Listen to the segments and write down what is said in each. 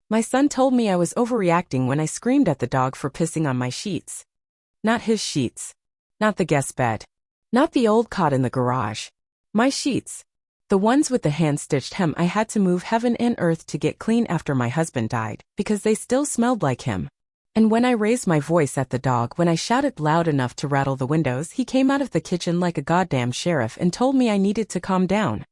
My son told me I was overreacting when I screamed at the dog for pissing on my sheets. Not his sheets. Not the guest bed. Not the old cot in the garage. My sheets. The ones with the hand-stitched hem I had to move heaven and earth to get clean after my husband died, because they still smelled like him. And when I raised my voice at the dog, when I shouted loud enough to rattle the windows, he came out of the kitchen like a goddamn sheriff and told me I needed to calm down.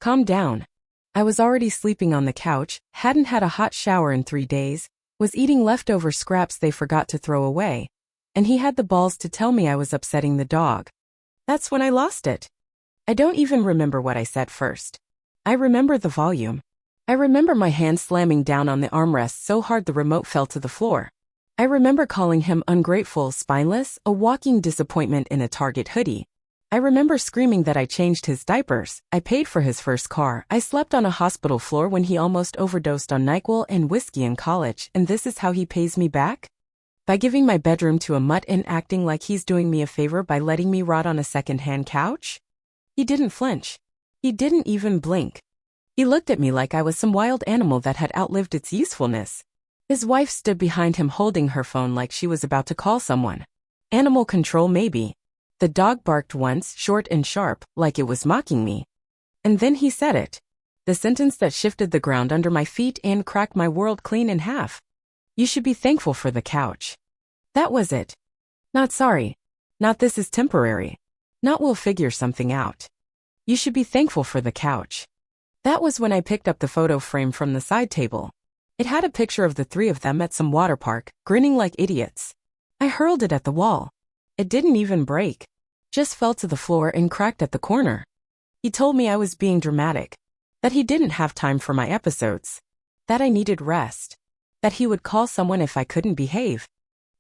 Calm down. I was already sleeping on the couch, hadn't had a hot shower in 3 days, was eating leftover scraps they forgot to throw away, and he had the balls to tell me I was upsetting the dog. That's when I lost it. I don't even remember what I said first. I remember the volume. I remember my hand slamming down on the armrest so hard the remote fell to the floor. I remember calling him ungrateful, spineless, a walking disappointment in a Target hoodie. I remember screaming that I changed his diapers, I paid for his first car, I slept on a hospital floor when he almost overdosed on NyQuil and whiskey in college, and this is how he pays me back? By giving my bedroom to a mutt and acting like he's doing me a favor by letting me rot on a second-hand couch? He didn't flinch. He didn't even blink. He looked at me like I was some wild animal that had outlived its usefulness. His wife stood behind him holding her phone like she was about to call someone. Animal control maybe. The dog barked once, short and sharp, like it was mocking me. And then he said it. The sentence that shifted the ground under my feet and cracked my world clean in half. You should be thankful for the couch. That was it. Not sorry. Not this is temporary. Not we'll figure something out. You should be thankful for the couch. That was when I picked up the photo frame from the side table. It had a picture of the three of them at some water park, grinning like idiots. I hurled it at the wall. It didn't even break. Just fell to the floor and cracked at the corner. He told me I was being dramatic. That he didn't have time for my episodes. That I needed rest. That he would call someone if I couldn't behave.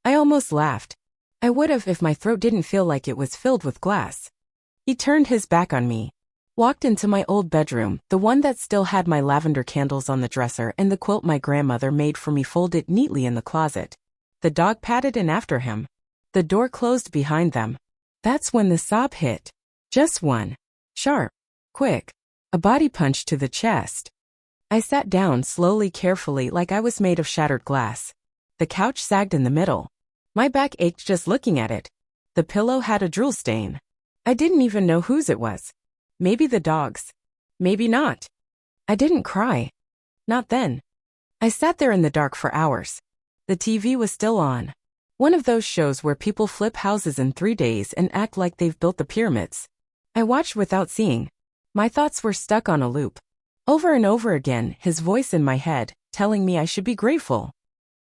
I almost laughed. I would have if my throat didn't feel like it was filled with glass. He turned his back on me. Walked into my old bedroom, the one that still had my lavender candles on the dresser and the quilt my grandmother made for me folded neatly in the closet. The dog padded in after him. The door closed behind them. That's when the sob hit. Just one. Sharp. Quick. A body punch to the chest. I sat down slowly, carefully, like I was made of shattered glass. The couch sagged in the middle. My back ached just looking at it. The pillow had a drool stain. I didn't even know whose it was. Maybe the dog's. Maybe not. I didn't cry. Not then. I sat there in the dark for hours. The TV was still on. One of those shows where people flip houses in 3 days and act like they've built the pyramids. I watched without seeing. My thoughts were stuck on a loop. Over and over again, his voice in my head, telling me I should be grateful.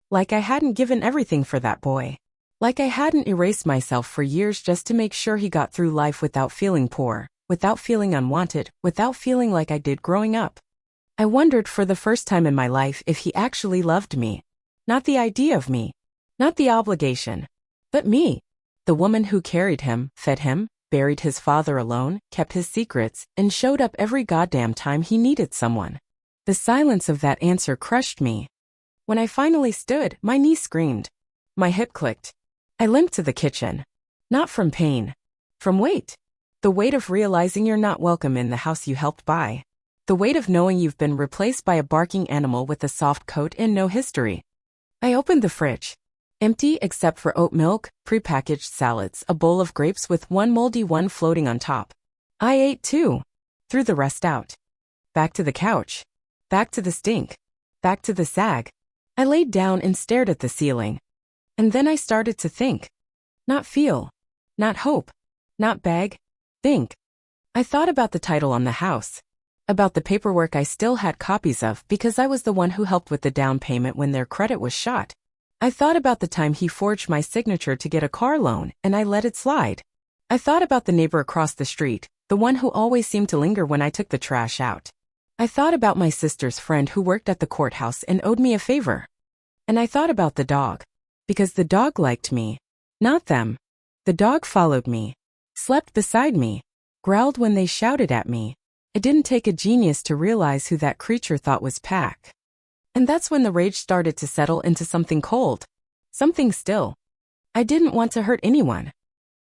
Like I hadn't given everything for that boy. Like I hadn't erased myself for years just to make sure he got through life without feeling poor, without feeling unwanted, without feeling like I did growing up. I wondered for the first time in my life if he actually loved me. Not the idea of me. Not the obligation. But me. The woman who carried him, fed him, buried his father alone, kept his secrets, and showed up every goddamn time he needed someone. The silence of that answer crushed me. When I finally stood, my knee screamed. My hip clicked. I limped to the kitchen. Not from pain. From weight. The weight of realizing you're not welcome in the house you helped buy. The weight of knowing you've been replaced by a barking animal with a soft coat and no history. I opened the fridge. Empty except for oat milk, prepackaged salads, a bowl of grapes with one moldy one floating on top. I ate too. Threw the rest out. Back to the couch. Back to the stink. Back to the sag. I laid down and stared at the ceiling. And then I started to think. Not feel. Not hope. Not beg. Think. I thought about the title on the house. About the paperwork I still had copies of because I was the one who helped with the down payment when their credit was shot. I thought about the time he forged my signature to get a car loan, and I let it slide. I thought about the neighbor across the street, the one who always seemed to linger when I took the trash out. I thought about my sister's friend who worked at the courthouse and owed me a favor. And I thought about the dog. Because the dog liked me. Not them. The dog followed me. Slept beside me. Growled when they shouted at me. It didn't take a genius to realize who that creature thought was Pac. And that's when the rage started to settle into something cold. Something still. I didn't want to hurt anyone.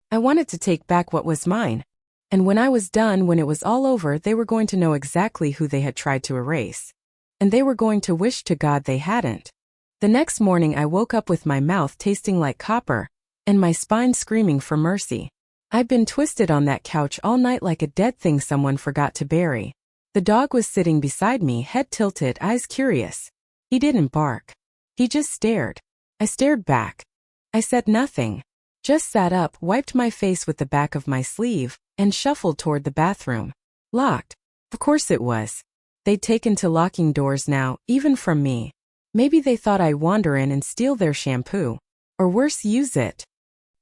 I wanted to take back what was mine. And when I was done, when it was all over, they were going to know exactly who they had tried to erase. and they were going to wish to God they hadn't. The next morning I woke up with my mouth tasting like copper, and my spine screaming for mercy. I'd been twisted on that couch all night like a dead thing someone forgot to bury. The dog was sitting beside me, head tilted, eyes curious. He didn't bark. He just stared. I stared back. I said nothing. Just sat up, wiped my face with the back of my sleeve, and shuffled toward the bathroom. Locked. Of course it was. They'd taken to locking doors now, even from me. Maybe they thought I'd wander in and steal their shampoo. Or worse, use it.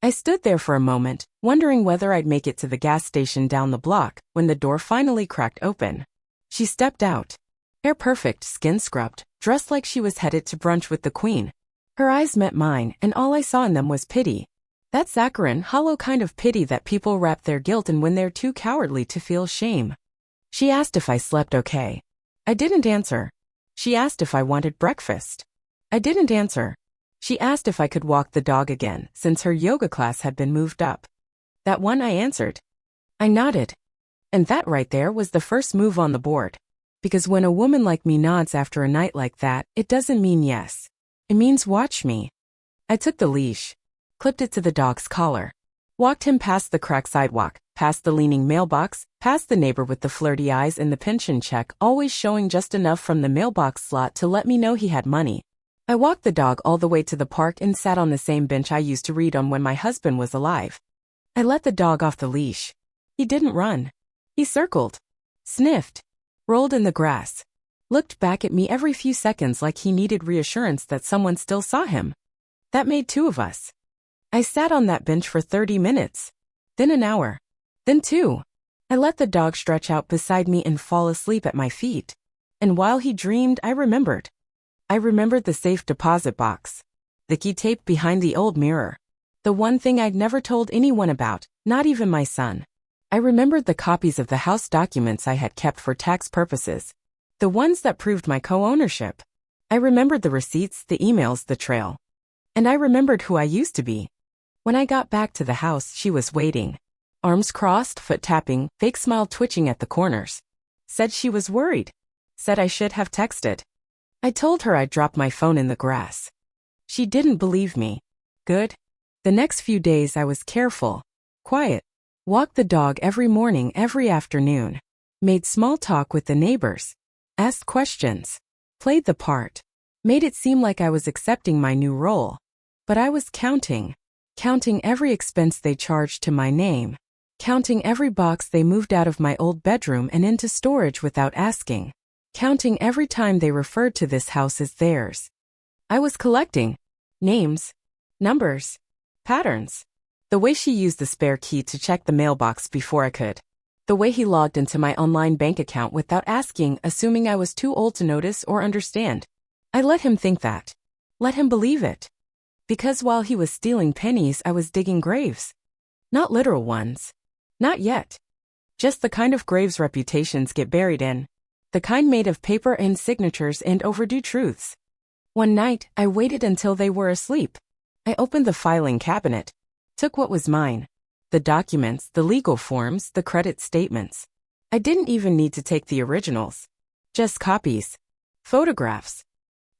I stood there for a moment, wondering whether I'd make it to the gas station down the block, when the door finally cracked open. She stepped out. Hair perfect, skin scrubbed, dressed like she was headed to brunch with the queen. Her eyes met mine, and all I saw in them was pity. That saccharine, hollow kind of pity that people wrap their guilt in when they're too cowardly to feel shame. She asked if I slept okay. I didn't answer. She asked if I wanted breakfast. I didn't answer. She asked if I could walk the dog again, since her yoga class had been moved up. That one I answered. I nodded. And that right there was the first move on the board. Because when a woman like me nods after a night like that, it doesn't mean yes. It means watch me. I took the leash, clipped it to the dog's collar, walked him past the cracked sidewalk, past the leaning mailbox, past the neighbor with the flirty eyes and the pension check always showing just enough from the mailbox slot to let me know he had money. I walked the dog all the way to the park and sat on the same bench I used to read on when my husband was alive. I let the dog off the leash. He didn't run. He circled, sniffed, rolled in the grass, looked back at me every few seconds like he needed reassurance that someone still saw him. That made two of us. I sat on that bench for 30 minutes, then an hour, then 2. I let the dog stretch out beside me and fall asleep at my feet. And while he dreamed, I remembered. I remembered the safe deposit box, the key tape behind the old mirror, the one thing I'd never told anyone about, not even my son. I remembered the copies of the house documents I had kept for tax purposes, the ones that proved my co-ownership. I remembered the receipts, the emails, the trail. And I remembered who I used to be. When I got back to the house, she was waiting. Arms crossed, foot tapping, fake smile twitching at the corners. Said she was worried. Said I should have texted. I told her I'd dropped my phone in the grass. She didn't believe me. Good. The next few days I was careful, quiet. Walked the dog every morning, every afternoon. Made small talk with the neighbors. Asked questions. Played the part. Made it seem like I was accepting my new role. But I was counting every expense they charged to my name. Counting every box they moved out of my old bedroom and into storage without asking. Counting every time they referred to this house as theirs. I was collecting names, numbers, patterns. The way she used the spare key to check the mailbox before I could. The way he logged into my online bank account without asking, assuming I was too old to notice or understand. I let him think that. Let him believe it. Because while he was stealing pennies, I was digging graves. Not literal ones. Not yet. Just the kind of graves reputations get buried in. The kind made of paper and signatures and overdue truths. One night, I waited until they were asleep. I opened the filing cabinet. Took what was mine. The documents, the legal forms, the credit statements. I didn't even need to take the originals. Just copies. Photographs.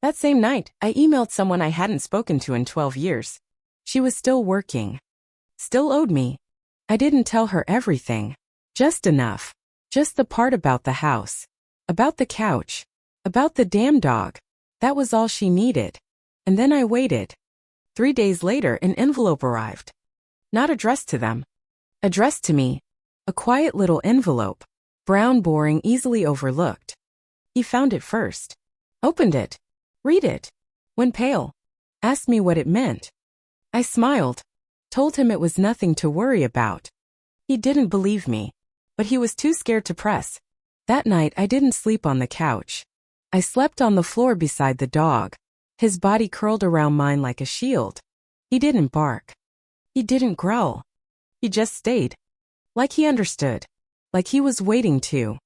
That same night, I emailed someone I hadn't spoken to in 12 years. She was still working. Still owed me. I didn't tell her everything. Just enough. Just the part about the house. About the couch. About the damn dog. That was all she needed. And then I waited. 3 days later, an envelope arrived. Not addressed to them. Addressed to me. A quiet little envelope. Brown, boring, easily overlooked. He found it first. Opened it. Read it. Went pale. Asked me what it meant. I smiled. Told him it was nothing to worry about. He didn't believe me. But he was too scared to press. That night I didn't sleep on the couch. I slept on the floor beside the dog. His body curled around mine like a shield. He didn't bark. He didn't growl. He just stayed. Like he understood. Like he was waiting to.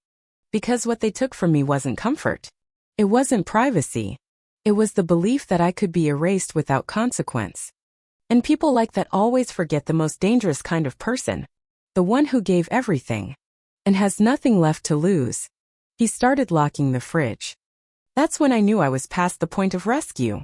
Because what they took from me wasn't comfort. It wasn't privacy. It was the belief that I could be erased without consequence. And people like that always forget the most dangerous kind of person. The one who gave everything. And has nothing left to lose. He started locking the fridge. That's when I knew I was past the point of rescue.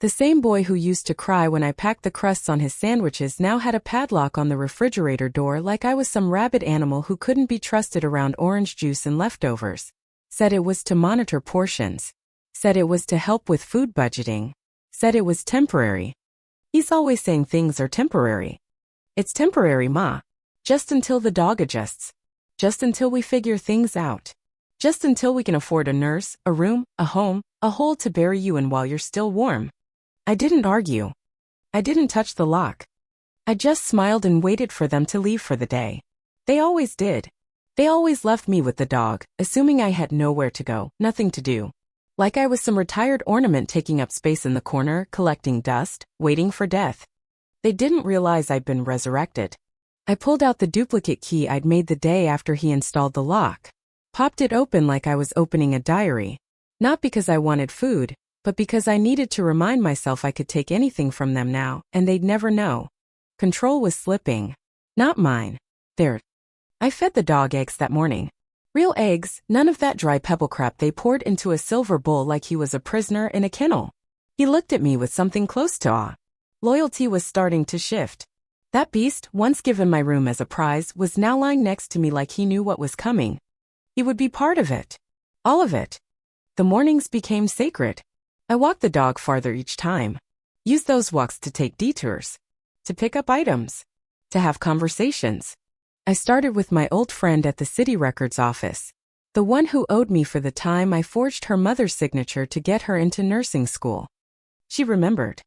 The same boy who used to cry when I packed the crusts on his sandwiches now had a padlock on the refrigerator door like I was some rabid animal who couldn't be trusted around orange juice and leftovers. Said it was to monitor portions. Said it was to help with food budgeting. Said it was temporary. He's always saying things are temporary. It's temporary, Ma. Just until the dog adjusts. Just until we figure things out. Just until we can afford a nurse, a room, a home, a hole to bury you in while you're still warm. I didn't argue. I didn't touch the lock. I just smiled and waited for them to leave for the day. They always did. They always left me with the dog, assuming I had nowhere to go, nothing to do. Like I was some retired ornament taking up space in the corner, collecting dust, waiting for death. They didn't realize I'd been resurrected. I pulled out the duplicate key I'd made the day after he installed the lock. Popped it open like I was opening a diary. Not because I wanted food, but because I needed to remind myself I could take anything from them now, and they'd never know. Control was slipping. Not mine. Theirs. I fed the dog eggs that morning. Real eggs, none of that dry pebble crap they poured into a silver bowl like he was a prisoner in a kennel. He looked at me with something close to awe. Loyalty was starting to shift. That beast, once given my room as a prize, was now lying next to me like he knew what was coming. He would be part of it. All of it. The mornings became sacred. I walked the dog farther each time. Used those walks to take detours. To pick up items. To have conversations. I started with my old friend at the city records office. The one who owed me for the time I forged her mother's signature to get her into nursing school. She remembered.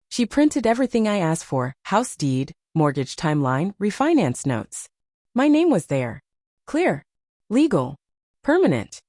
She printed everything I asked for, house deed, mortgage timeline, refinance notes. My name was there. Clear. Legal. Permanent.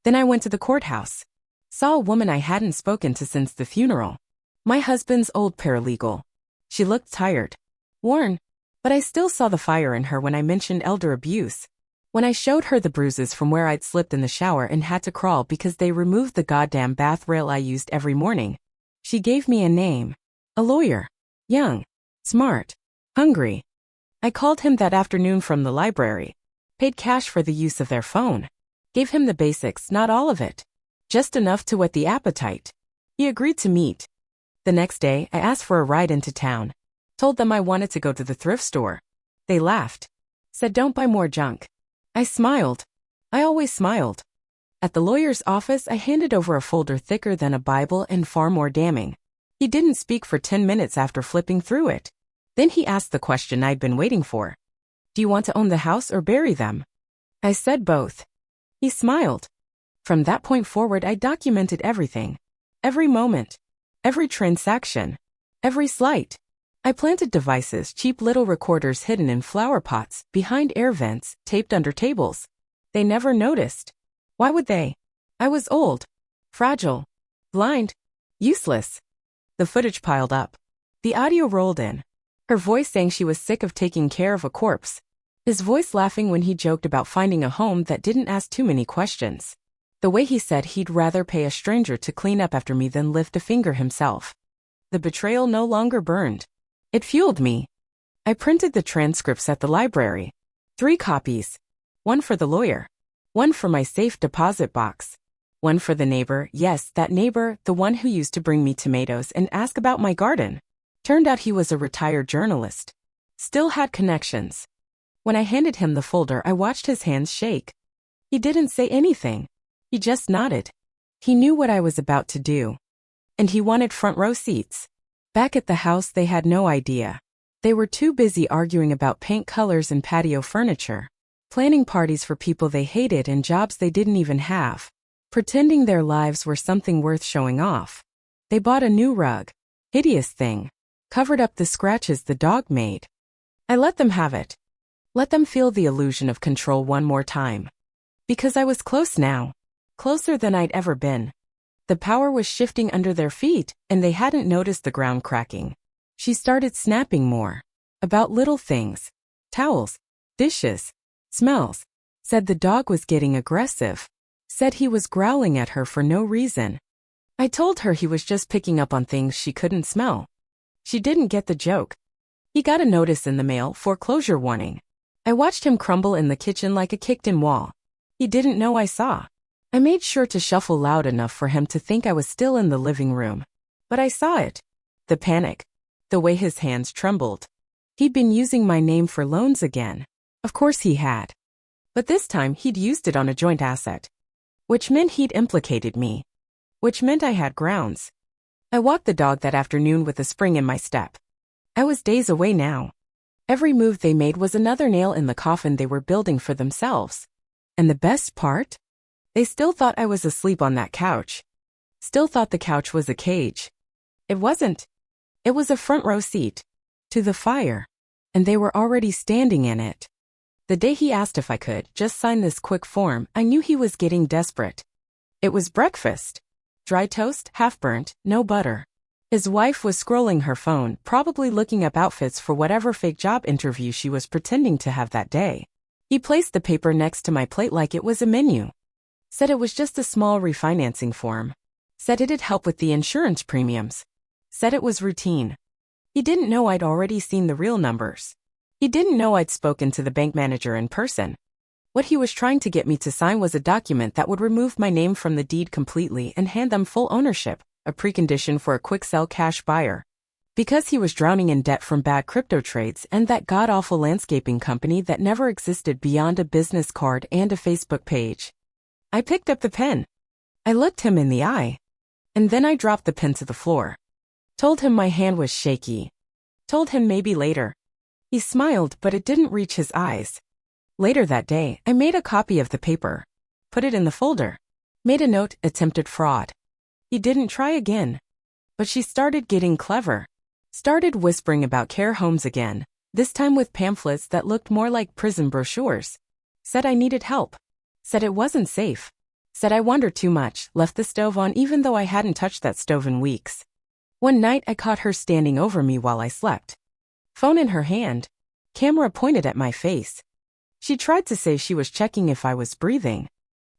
Then I went to the courthouse. Saw a woman I hadn't spoken to since the funeral. My husband's old paralegal. She looked tired. Worn. But I still saw the fire in her when I mentioned elder abuse. When I showed her the bruises from where I'd slipped in the shower and had to crawl because they removed the goddamn bath rail I used every morning. She gave me a name. A lawyer. Young. Smart. Hungry. I called him that afternoon from the library. Paid cash for the use of their phone. Gave him the basics, not all of it. Just enough to whet the appetite. He agreed to meet. The next day, I asked for a ride into town. Told them I wanted to go to the thrift store. They laughed. Said don't buy more junk. I smiled. I always smiled. At the lawyer's office, I handed over a folder thicker than a Bible and far more damning. He didn't speak for 10 minutes after flipping through it. Then he asked the question I'd been waiting for. Do you want to own the house or bury them? I said both. He smiled. From that point forward, I documented everything. Every moment. Every transaction. Every slight. I planted devices, cheap little recorders hidden in flower pots, behind air vents, taped under tables. They never noticed. Why would they? I was old. Fragile. Blind. Useless. The footage piled up. The audio rolled in. Her voice saying she was sick of taking care of a corpse. His voice laughing when he joked about finding a home that didn't ask too many questions. The way he said he'd rather pay a stranger to clean up after me than lift a finger himself. The betrayal no longer burned. It fueled me. I printed the transcripts at the library. 3 copies. 1 for the lawyer. 1 for my safe deposit box. 1 for the neighbor, yes, that neighbor, the one who used to bring me tomatoes and ask about my garden. Turned out he was a retired journalist. Still had connections. When I handed him the folder, I watched his hands shake. He didn't say anything. He just nodded. He knew what I was about to do. And he wanted front row seats. Back at the house, they had no idea. They were too busy arguing about paint colors and patio furniture, planning parties for people they hated and jobs they didn't even have, pretending their lives were something worth showing off. They bought a new rug. Hideous thing. Covered up the scratches the dog made. I let them have it. Let them feel the illusion of control one more time. Because I was close now. Closer than I'd ever been. The power was shifting under their feet, and they hadn't noticed the ground cracking. She started snapping more. About little things. Towels. Dishes. Smells. Said the dog was getting aggressive. Said he was growling at her for no reason. I told her he was just picking up on things she couldn't smell. She didn't get the joke. He got a notice in the mail, foreclosure warning. I watched him crumble in the kitchen like a kicked-in wall. He didn't know I saw. I made sure to shuffle loud enough for him to think I was still in the living room. But I saw it. The panic. The way his hands trembled. He'd been using my name for loans again. Of course he had. But this time he'd used it on a joint asset. Which meant he'd implicated me. Which meant I had grounds. I walked the dog that afternoon with a spring in my step. I was days away now. Every move they made was another nail in the coffin they were building for themselves. And the best part? They still thought I was asleep on that couch. Still thought the couch was a cage. It wasn't. It was a front row seat. To the fire. And they were already standing in it. The day he asked if I could just sign this quick form, I knew he was getting desperate. It was breakfast. Dry toast, half burnt, no butter. His wife was scrolling her phone, probably looking up outfits for whatever fake job interview she was pretending to have that day. He placed the paper next to my plate like it was a menu. Said it was just a small refinancing form. Said it'd help with the insurance premiums. Said it was routine. He didn't know I'd already seen the real numbers. He didn't know I'd spoken to the bank manager in person. What he was trying to get me to sign was a document that would remove my name from the deed completely and hand them full ownership, a precondition for a quick sell cash buyer. Because he was drowning in debt from bad crypto trades and that god-awful landscaping company that never existed beyond a business card and a Facebook page. I picked up the pen. I looked him in the eye. And then I dropped the pen to the floor. Told him my hand was shaky. Told him maybe later. He smiled, but it didn't reach his eyes. Later that day, I made a copy of the paper. Put it in the folder. Made a note, attempted fraud. He didn't try again. But she started getting clever. Started whispering about care homes again, this time with pamphlets that looked more like prison brochures. Said I needed help. Said it wasn't safe. Said I wandered too much, left the stove on even though I hadn't touched that stove in weeks. One night I caught her standing over me while I slept. Phone in her hand. Camera pointed at my face. She tried to say she was checking if I was breathing.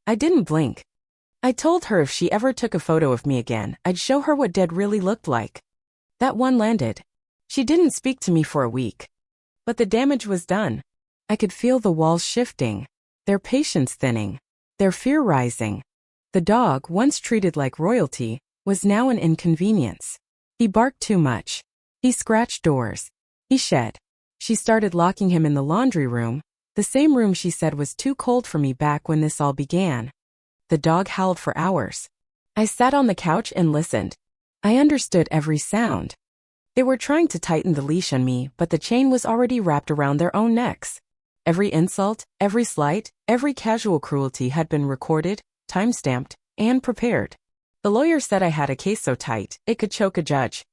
I didn't blink. I told her if she ever took a photo of me again, I'd show her what dead really looked like. That one landed. She didn't speak to me for a week. But the damage was done. I could feel the walls shifting. Their patience thinning. Their fear rising. The dog, once treated like royalty, was now an inconvenience. He barked too much. He scratched doors. He shed. She started locking him in the laundry room, the same room she said was too cold for me back when this all began. The dog howled for hours. I sat on the couch and listened. I understood every sound. They were trying to tighten the leash on me, but the chain was already wrapped around their own necks. Every insult, every slight, every casual cruelty had been recorded, time-stamped, and prepared. The lawyer said I had a case so tight, it could choke a judge.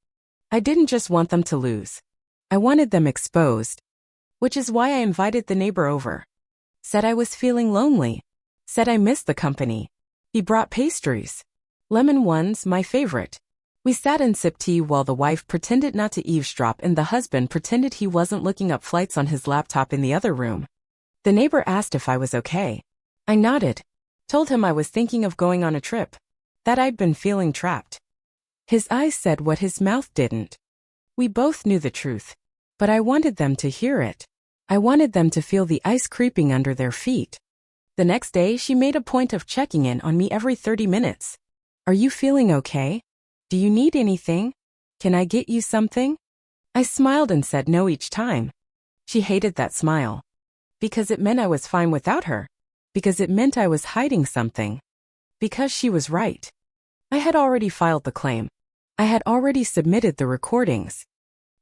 I didn't just want them to lose. I wanted them exposed. Which is why I invited the neighbor over. Said I was feeling lonely. Said I missed the company. He brought pastries. Lemon ones, my favorite. We sat and sipped tea while the wife pretended not to eavesdrop and the husband pretended he wasn't looking up flights on his laptop in the other room. The neighbor asked if I was okay. I nodded. Told him I was thinking of going on a trip. That I'd been feeling trapped. His eyes said what his mouth didn't. We both knew the truth. But I wanted them to hear it. I wanted them to feel the ice creeping under their feet. The next day, she made a point of checking in on me every 30 minutes. Are you feeling okay? Do you need anything? Can I get you something? I smiled and said no each time. She hated that smile. Because it meant I was fine without her. Because it meant I was hiding something. Because she was right. I had already filed the claim. I had already submitted the recordings.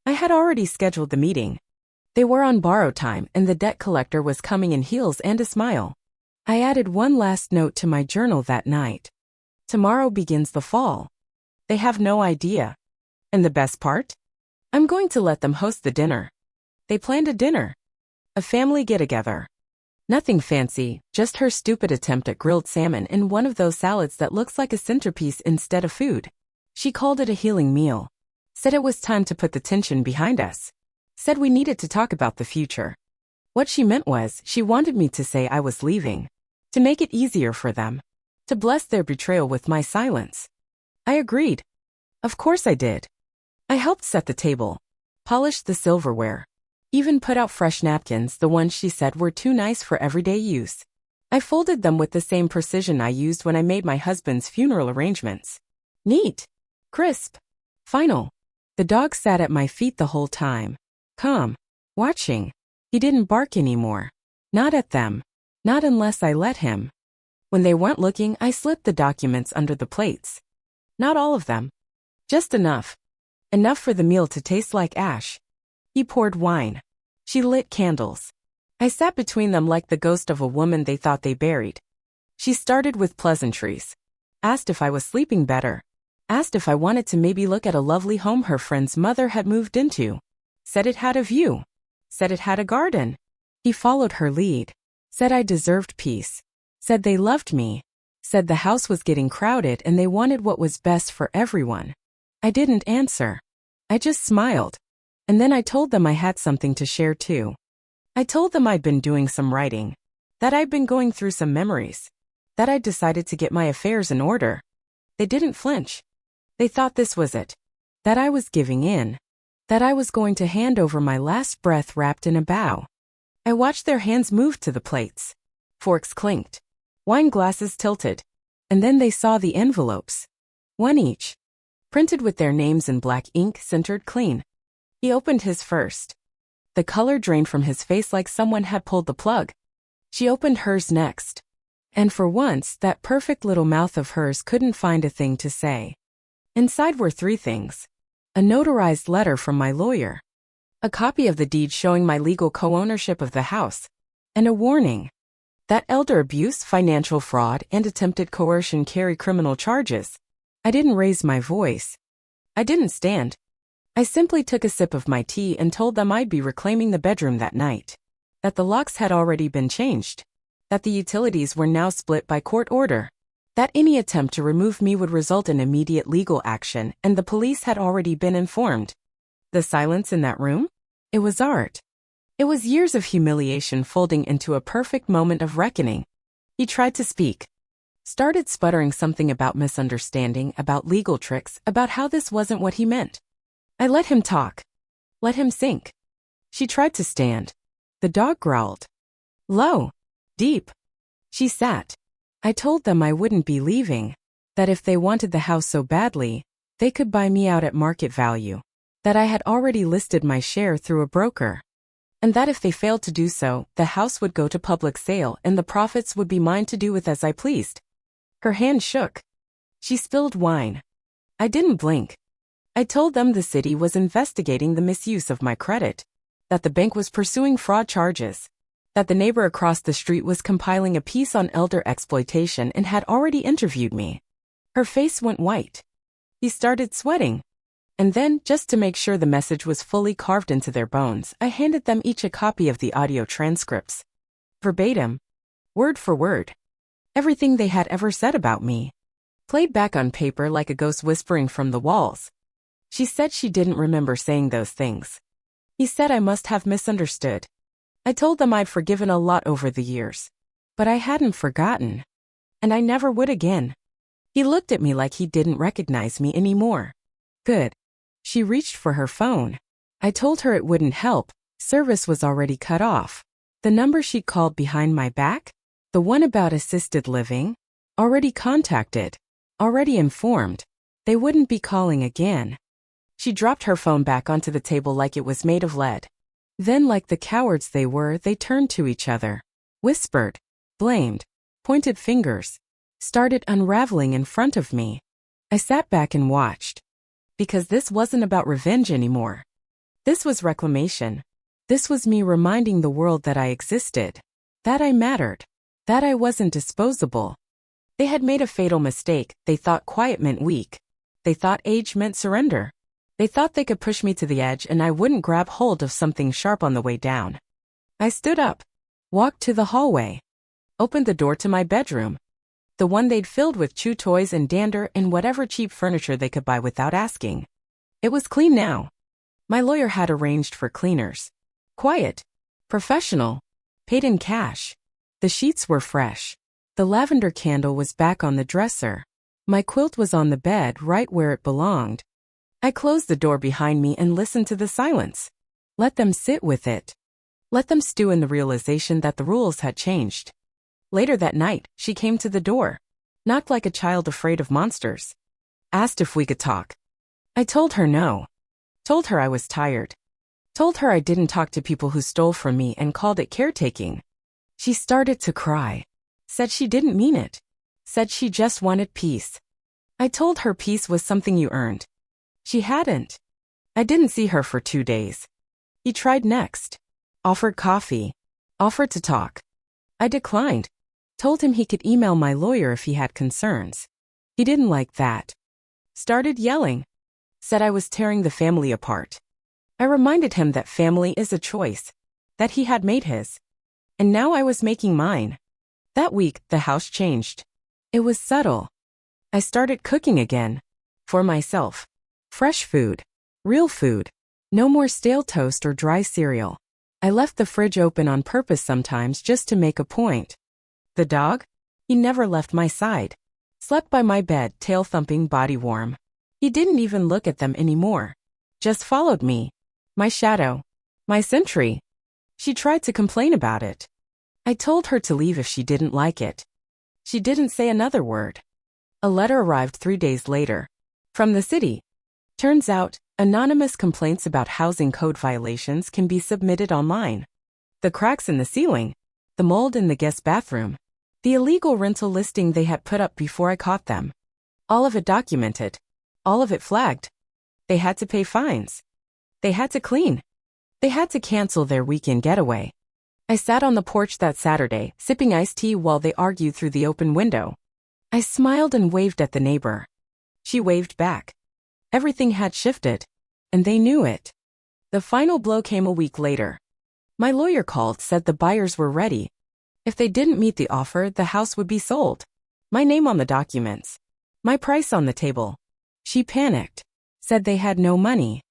I had already scheduled the meeting. They were on borrowed time and the debt collector was coming in heels and a smile. I added one last note to my journal that night. Tomorrow begins the fall. They have no idea. And the best part? I'm going to let them host the dinner. They planned a dinner. A family get-together. Nothing fancy, just her stupid attempt at grilled salmon in one of those salads that looks like a centerpiece instead of food. She called it a healing meal. Said it was time to put the tension behind us. Said we needed to talk about the future. What she meant was, she wanted me to say I was leaving. To make it easier for them. To bless their betrayal with my silence. I agreed. Of course I did. I helped set the table. Polished the silverware. Even put out fresh napkins, the ones she said were too nice for everyday use. I folded them with the same precision I used when I made my husband's funeral arrangements. Neat. Crisp. Final. The dog sat at my feet the whole time. Calm. Watching. He didn't bark anymore. Not at them. Not unless I let him. When they weren't looking, I slipped the documents under the plates. Not all of them. Just enough. Enough for the meal to taste like ash. He poured wine. She lit candles. I sat between them like the ghost of a woman they thought they buried. She started with pleasantries. Asked if I was sleeping better. Asked if I wanted to maybe look at a lovely home her friend's mother had moved into. Said it had a view. Said it had a garden. He followed her lead. Said I deserved peace. Said they loved me. Said the house was getting crowded and they wanted what was best for everyone. I didn't answer. I just smiled. And then I told them I had something to share too. I told them I'd been doing some writing. That I'd been going through some memories. That I'd decided to get my affairs in order. They didn't flinch. They thought this was it. That I was giving in. That I was going to hand over my last breath wrapped in a bow. I watched their hands move to the plates. Forks clinked. Wine glasses tilted. And then they saw the envelopes. One each. Printed with their names in black ink, centered clean. He opened his first. The color drained from his face like someone had pulled the plug. She opened hers next. And for once, that perfect little mouth of hers couldn't find a thing to say. Inside were 3 things. A notarized letter from my lawyer. A copy of the deed showing my legal co-ownership of the house. And a warning. That elder abuse, financial fraud, and attempted coercion carry criminal charges. I didn't raise my voice. I didn't stand. I simply took a sip of my tea and told them I'd be reclaiming the bedroom that night. That the locks had already been changed. That the utilities were now split by court order. That any attempt to remove me would result in immediate legal action, and the police had already been informed. The silence in that room? It was art. It was years of humiliation folding into a perfect moment of reckoning. He tried to speak. Started sputtering something about misunderstanding, about legal tricks, about how this wasn't what he meant. I let him talk. Let him sink. She tried to stand. The dog growled. Low. Deep. She sat. I told them I wouldn't be leaving. That if they wanted the house so badly, they could buy me out at market value. That I had already listed my share through a broker. And that if they failed to do so, the house would go to public sale and the profits would be mine to do with as I pleased. Her hand shook. She spilled wine. I didn't blink. I told them the city was investigating the misuse of my credit. That the bank was pursuing fraud charges. That the neighbor across the street was compiling a piece on elder exploitation and had already interviewed me. Her face went white. He started sweating. And then, just to make sure the message was fully carved into their bones, I handed them each a copy of the audio transcripts. Verbatim. Word for word. Everything they had ever said about me. Played back on paper like a ghost whispering from the walls. She said she didn't remember saying those things. He said I must have misunderstood. I told them I'd forgiven a lot over the years. But I hadn't forgotten. And I never would again. He looked at me like he didn't recognize me anymore. Good. She reached for her phone. I told her it wouldn't help. Service was already cut off. The number she'd called behind my back? The one about assisted living? Already contacted. Already informed. They wouldn't be calling again. She dropped her phone back onto the table like it was made of lead. Then, like the cowards they were, they turned to each other. Whispered. Blamed. Pointed fingers. Started unraveling in front of me. I sat back and watched. Because this wasn't about revenge anymore. This was reclamation. This was me reminding the world that I existed. That I mattered. That I wasn't disposable. They had made a fatal mistake. They thought quiet meant weak. They thought age meant surrender. They thought they could push me to the edge and I wouldn't grab hold of something sharp on the way down. I stood up. Walked to the hallway. Opened the door to my bedroom. The one they'd filled with chew toys and dander and whatever cheap furniture they could buy without asking. It was clean now. My lawyer had arranged for cleaners. Quiet. Professional. Paid in cash. The sheets were fresh. The lavender candle was back on the dresser. My quilt was on the bed right where it belonged. I closed the door behind me and listened to the silence. Let them sit with it. Let them stew in the realization that the rules had changed. Later that night, she came to the door. Knocked like a child afraid of monsters. Asked if we could talk. I told her no. Told her I was tired. Told her I didn't talk to people who stole from me and called it caretaking. She started to cry. Said she didn't mean it. Said she just wanted peace. I told her peace was something you earned. She hadn't. I didn't see her for 2 days. He tried next. Offered coffee. Offered to talk. I declined. Told him he could email my lawyer if he had concerns. He didn't like that. Started yelling. Said I was tearing the family apart. I reminded him that family is a choice. That he had made his. And now I was making mine. That week, the house changed. It was subtle. I started cooking again. For myself. Fresh food. Real food. No more stale toast or dry cereal. I left the fridge open on purpose sometimes just to make a point. The dog? He never left my side. Slept by my bed, tail thumping, body warm. He didn't even look at them anymore. Just followed me. My shadow. My sentry. She tried to complain about it. I told her to leave if she didn't like it. She didn't say another word. A letter arrived 3 days later. From the city. Turns out, anonymous complaints about housing code violations can be submitted online. The cracks in the ceiling. The mold in the guest bathroom. The illegal rental listing they had put up before I caught them. All of it documented. All of it flagged. They had to pay fines. They had to clean. They had to cancel their weekend getaway. I sat on the porch that Saturday, sipping iced tea while they argued through the open window. I smiled and waved at the neighbor. She waved back. Everything had shifted. And they knew it. The final blow came a week later. My lawyer called, said the buyers were ready. If they didn't meet the offer, the house would be sold. My name on the documents. My price on the table. She panicked. Said they had no money.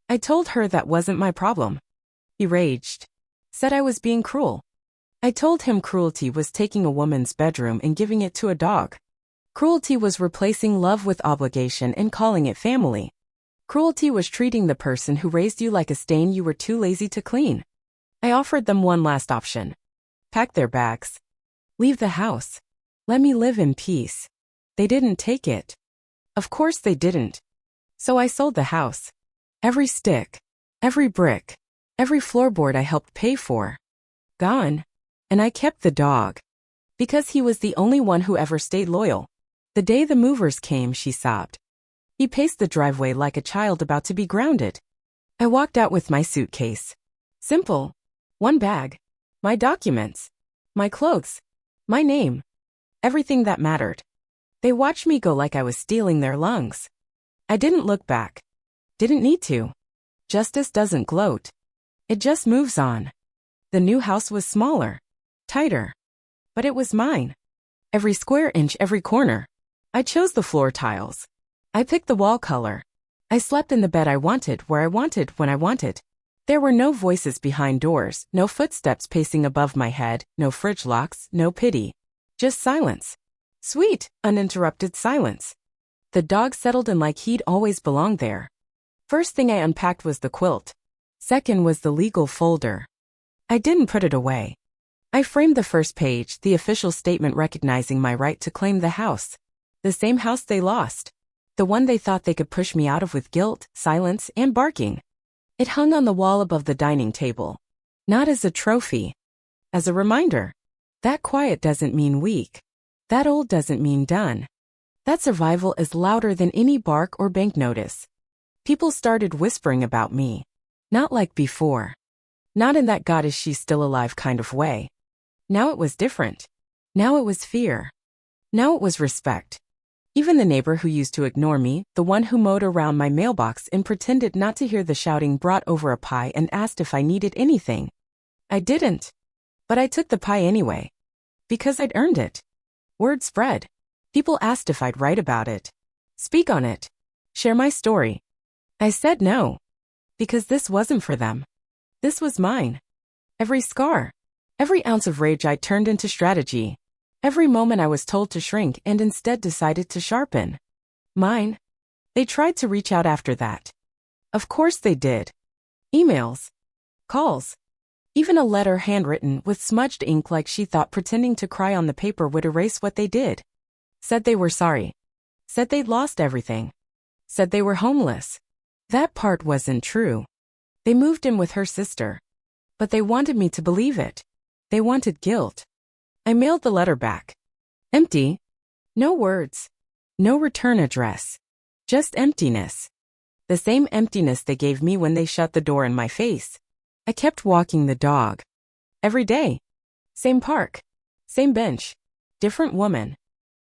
I told her that wasn't my problem. He raged. Said I was being cruel. I told him cruelty was taking a woman's bedroom and giving it to a dog. Cruelty was replacing love with obligation and calling it family. Cruelty was treating the person who raised you like a stain you were too lazy to clean. I offered them one last option. Pack their bags. Leave the house. Let me live in peace. They didn't take it. Of course they didn't. So I sold the house. Every stick. Every brick. Every floorboard I helped pay for. Gone. And I kept the dog. Because he was the only one who ever stayed loyal. The day the movers came, she sobbed. He paced the driveway like a child about to be grounded. I walked out with my suitcase. Simple. One bag. My documents. My clothes. My name. Everything that mattered. They watched me go like I was stealing their lungs. I didn't look back. Didn't need to. Justice doesn't gloat. It just moves on. The new house was smaller. Tighter. But it was mine. Every square inch, every corner. I chose the floor tiles. I picked the wall color. I slept in the bed I wanted, where I wanted, when I wanted. There were no voices behind doors, no footsteps pacing above my head, no fridge locks, no pity. Just silence. Sweet, uninterrupted silence. The dog settled in like he'd always belonged there. First thing I unpacked was the quilt. Second was the legal folder. I didn't put it away. I framed the first page, the official statement recognizing my right to claim the house. The same house they lost. The one they thought they could push me out of with guilt, silence, and barking. It hung on the wall above the dining table. Not as a trophy. As a reminder. That quiet doesn't mean weak. That old doesn't mean done. That survival is louder than any bark or bank notice. People started whispering about me. Not like before. Not in that God is she still alive kind of way. Now it was different. Now it was fear. Now it was respect. Even the neighbor who used to ignore me, the one who mowed around my mailbox and pretended not to hear the shouting, brought over a pie and asked if I needed anything. I didn't. But I took the pie anyway. Because I'd earned it. Word spread. People asked if I'd write about it. Speak on it. Share my story. I said no. Because this wasn't for them. This was mine. Every scar. Every ounce of rage I turned into strategy. Every moment I was told to shrink and instead decided to sharpen. Mine. They tried to reach out after that. Of course they did. Emails. Calls. Even a letter handwritten with smudged ink like she thought pretending to cry on the paper would erase what they did. Said they were sorry. Said they'd lost everything. Said they were homeless. That part wasn't true. They moved in with her sister. But they wanted me to believe it. They wanted guilt. I mailed the letter back. Empty. No words. No return address. Just emptiness. The same emptiness they gave me when they shut the door in my face. I kept walking the dog. Every day. Same park. Same bench. Different woman.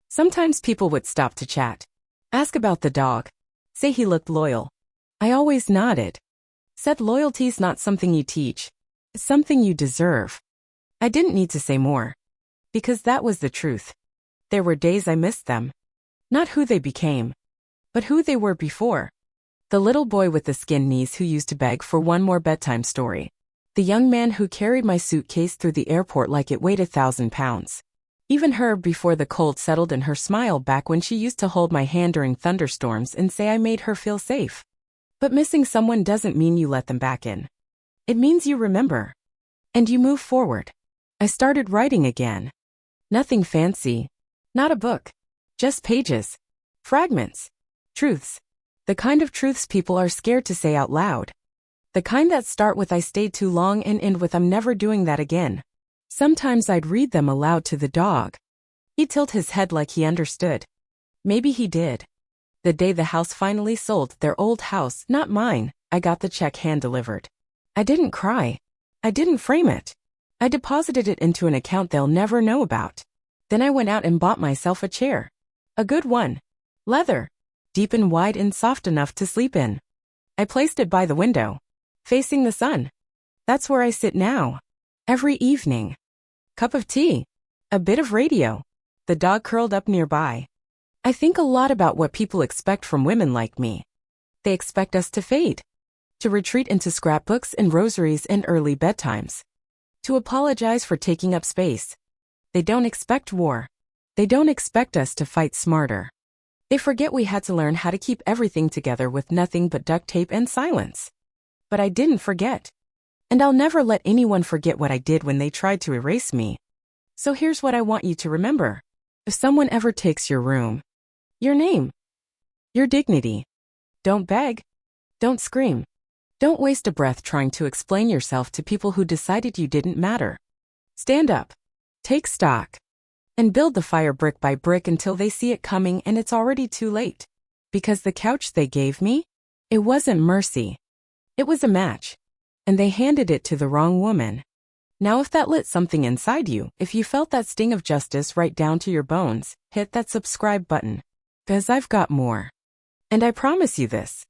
Sometimes people would stop to chat. Ask about the dog. Say he looked loyal. I always nodded. Said loyalty's not something you teach. It's something you deserve. I didn't need to say more. Because that was the truth. There were days I missed them. Not who they became, but who they were before. The little boy with the skinned knees who used to beg for one more bedtime story. The young man who carried my suitcase through the airport like it weighed 1,000 pounds. Even her before the cold settled in her smile back when she used to hold my hand during thunderstorms and say I made her feel safe. But missing someone doesn't mean you let them back in. It means you remember. And you move forward. I started writing again. Nothing fancy. Not a book. Just pages. Fragments. Truths. The kind of truths people are scared to say out loud. The kind that start with I stayed too long and end with I'm never doing that again. Sometimes I'd read them aloud to the dog. He'd tilt his head like he understood. Maybe he did. The day the house finally sold, their old house, not mine, I got the check hand-delivered. I didn't cry. I didn't frame it. I deposited it into an account they'll never know about. Then I went out and bought myself a chair. A good one. Leather. Deep and wide and soft enough to sleep in. I placed it by the window, facing the sun. That's where I sit now. Every evening. Cup of tea. A bit of radio. The dog curled up nearby. I think a lot about what people expect from women like me. They expect us to fade. To retreat into scrapbooks and rosaries and early bedtimes. To apologize for taking up space. They don't expect war. They don't expect us to fight smarter. They forget we had to learn how to keep everything together with nothing but duct tape and silence. But I didn't forget. And I'll never let anyone forget what I did when they tried to erase me. So here's what I want you to remember. If someone ever takes your room, your name, your dignity, don't beg, don't scream, don't waste a breath trying to explain yourself to people who decided you didn't matter. Stand up, take stock, and build the fire brick by brick until they see it coming and it's already too late. Because the couch they gave me, it wasn't mercy. It was a match. And they handed it to the wrong woman. Now if that lit something inside you, if you felt that sting of justice right down to your bones, hit that subscribe button. 'Cause I've got more. And I promise you this.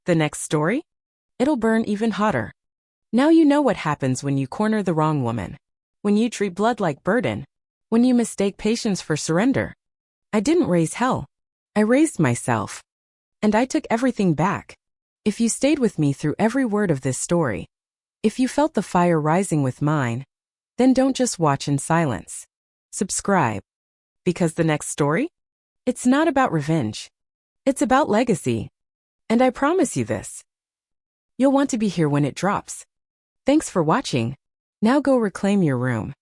The next story? It'll burn even hotter. Now you know what happens when you corner the wrong woman. When you treat blood like burden. When you mistake patience for surrender. I didn't raise hell. I raised myself. And I took everything back. If you stayed with me through every word of this story, if you felt the fire rising with mine, then don't just watch in silence. Subscribe. Because the next story? It's not about revenge. It's about legacy. And I promise you this. You'll want to be here when it drops. Thanks for watching. Now go reclaim your room.